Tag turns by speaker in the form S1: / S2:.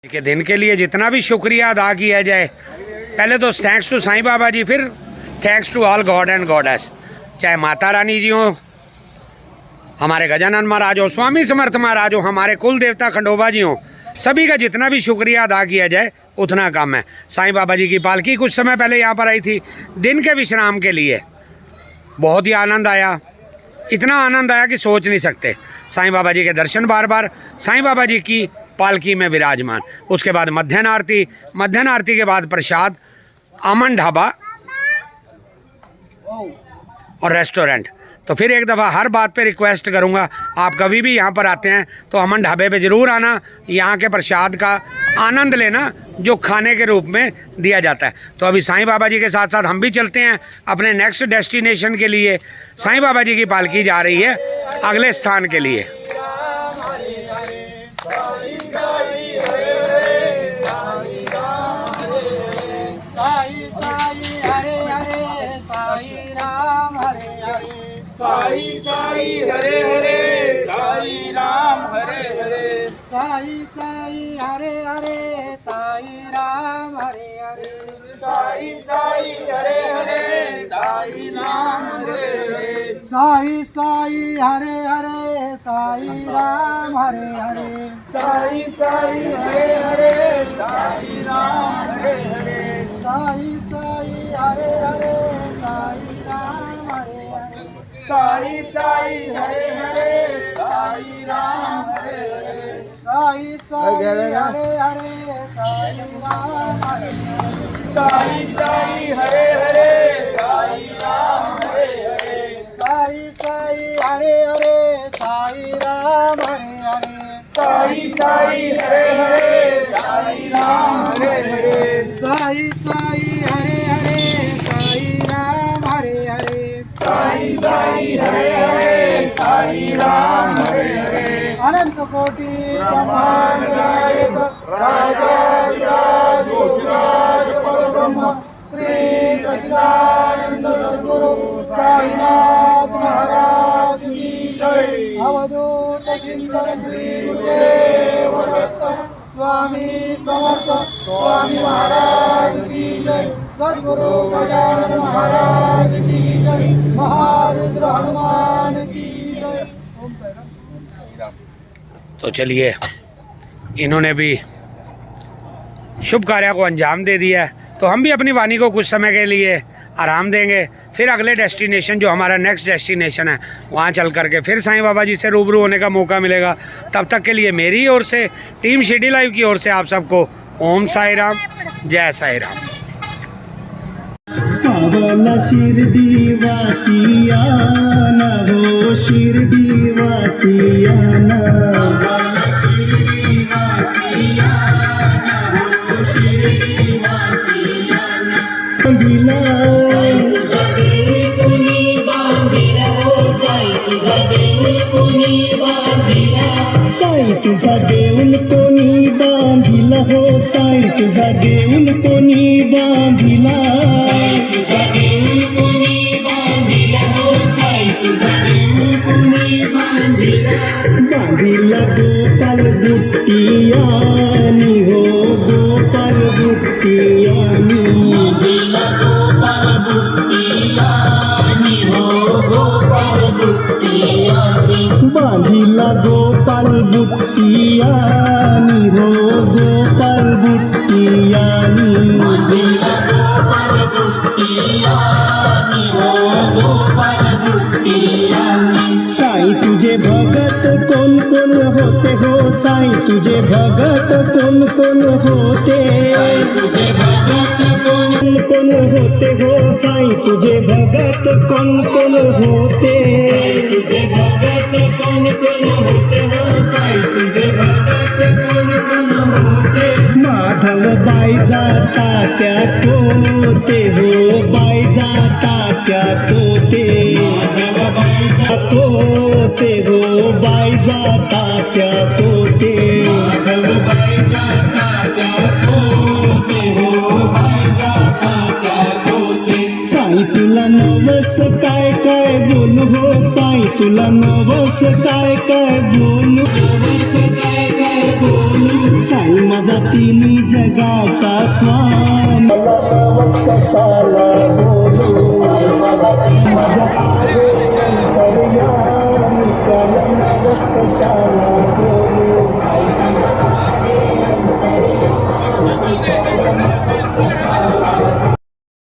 S1: के दिन के लिए जितना भी शुक्रिया अदा किया जाए, पहले तो thanks to sign Baba ji, फिर thanks to all god and goddess, चाहे माता रानी जी हो, हमारे गजानन महाराज हो, स्वामी समर्थ महाराज हो, हमारे कुल देवता खंडोबा जी हो, सभी का जितना भी शुक्रिया अदा किया जाए उतना कम है। साईं बाबा जी की पालकी कुछ समय पहले यहाँ पर आई थी दिन के विश्राम के लिए, बहुत ही आनंद आया, इतना आनंद आया कि सोच नहीं सकते। साईं बाबा जी के दर्शन बार बार, साईं बाबा जी की पालकी में विराजमान, उसके बाद मध्याह्न आरती के बाद प्रसाद, अमन ढाबा और रेस्टोरेंट। तो फिर एक दफ़ा हर बात पे रिक्वेस्ट करूँगा, आप कभी भी यहाँ पर आते हैं तो अमन ढाबे पे ज़रूर आना, यहाँ के प्रसाद का आनंद लेना जो खाने के रूप में दिया जाता है। तो अभी साईं बाबा जी के साथ साथ हम भी चलते हैं अपने नेक्स्ट डेस्टिनेशन के लिए। साईं बाबा जी की पालकी जा रही है अगले स्थान के लिए।
S2: साई साई हरे हरे साई राम हरे हरे,
S3: साई साई हरे हरे साई राम हरे हरे,
S2: साई साई हरे हरे साई राम हरे हरे,
S3: साई साई हरे हरे साई राम हरे हरे,
S2: साई साई हरे हरे साई राम हरे हरे,
S3: साई साई हरे हरे साई राम हरे हरे,
S2: साई साई हरे हरे साई राम हरे हरे,
S3: साई साई हरे हरे साई राम हरे हरे,
S2: साई साई हरे हरे साई राम हरे हरे,
S3: साई साई हरे हरे साई राम हरे हरे,
S2: साई साई हरे हरे साई राम हरे हरे,
S3: साई साई हरे हरे साई राम हरे हरे,
S2: साई साई हरे हरे साई राम हरे हरे,
S3: अनंत कोटि ब्रह्मांड नायक
S2: राजाधिराज योगिराज परब्रह्म
S3: श्री सच्चिदानंद सद्गुरु साईनाथ महाराज की
S2: जय।
S3: अवधूत चिंतन श्री गुरुदेव दत्त स्वामी समर्थ स्वामी महाराज की जय, सद्गुरु गजानन महाराज की जय, महारुद्र हनुमान की जय। ओम साई राम।
S1: तो चलिए, इन्होंने भी शुभ कार्य को अंजाम दे दिया है, तो हम भी अपनी वाणी को कुछ समय के लिए आराम देंगे, फिर अगले डेस्टिनेशन जो हमारा नेक्स्ट डेस्टिनेशन है वहाँ चल करके फिर साईं बाबा जी से रूबरू होने का मौका मिलेगा। तब तक के लिए मेरी ओर से, टीम शिडी लाइव की ओर से आप सबको ओम साई राम, जय साई राम।
S4: पावला शिरडी वासियाना हो, शिरडी वासियाना, पावला शिरडी वासियाना हो, शिरडी वासियाना, संगीला तुझा देव कोणी बांधिला हो, साई तुझा देव कोणी बांधिला, साई तुझा देऊल कोणी बांधिला हो, साई तुझा देऊल कोणी बांधिला, साई तुझा देऊल कोणी बांधिला हो, साई तुझा देऊल कोणी बांधिला, बांधिला गोपाल बुट्टियानी हो, गोपाल बुट्टियानी, बांधिला गोपाल बुट्टियानी हो, गोपाल बुट्टियानी, बांधिला गोपाल बुट्टियानी हो, गोपाल बुट्टियानी, बांधिला गोपाल बुट्टियानी हो, गोपाल बुट्टियानी, साई तुझे भगत कोण कोण होते हो, साई तुझे भगत कोण कोण होते, साई तुझे भगत कोण कोण होते हो, साई तुझे भगत कोण कोण होते, साई तुझे भगत कोण कोण होते हो, साई तुझे भगत कोण कोण होते, माधव बाई जाता त्या कोते हो, बाई जाता त्या कोते, माधव बाई कोते हो, बाई जाता त्या कोते, माधव बाई जाता त्या कोते हो, बाई जाता त्या कोते, साई तुला नवस काय काय बोलू हो, साई तुला नवस काय काय बोलू, नवस काय काय बोलू, साई साई माझा तिन्ही जगाचा स्वामी मला नवस कशाला बोलू माझा आहे अंतर्यामी त्याला नवस कशाला